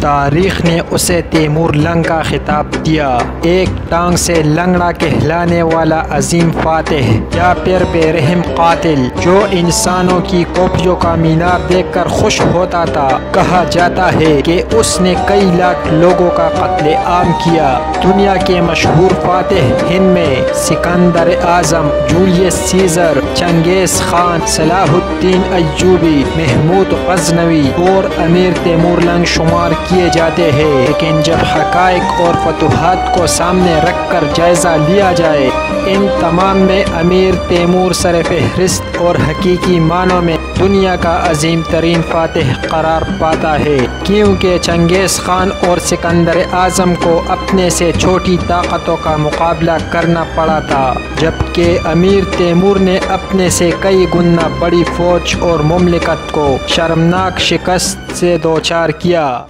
तारीख ने उसे तैमूर लंग का खिताब दिया, एक टांग से लंगड़ा कहलाने वाला अजीम फातेह या फिर बेरहम कातिल जो इंसानों की कॉपियों का मीनार देखकर खुश होता था। कहा जाता है कि उसने कई लाख लोगों का कत्ले आम किया। दुनिया के मशहूर फातेह हिंद में सिकंदर आजम, जूलियस सीजर, चंगेज खान, सलाहुद्दीन अय्यूबी, महमूद गजनवी और अमीर तैमूर लंग शुमार किए जाते हैं। लेकिन जब हकाइक और फतूहात को सामने रखकर जायजा लिया जाए, इन तमाम में अमीर तैमूर सरफहरिस्त और हकीकी मानों में दुनिया का अजीम तरीन फातेह करार पाता है, क्योंकि चंगेज खान और सिकंदर आजम को अपने से छोटी ताकतों का मुकाबला करना पड़ा था, जबकि अमीर तैमूर ने अपने से कई गुना बड़ी फौज और मुमलिकत को शर्मनाक शिकस्त से दो चार किया।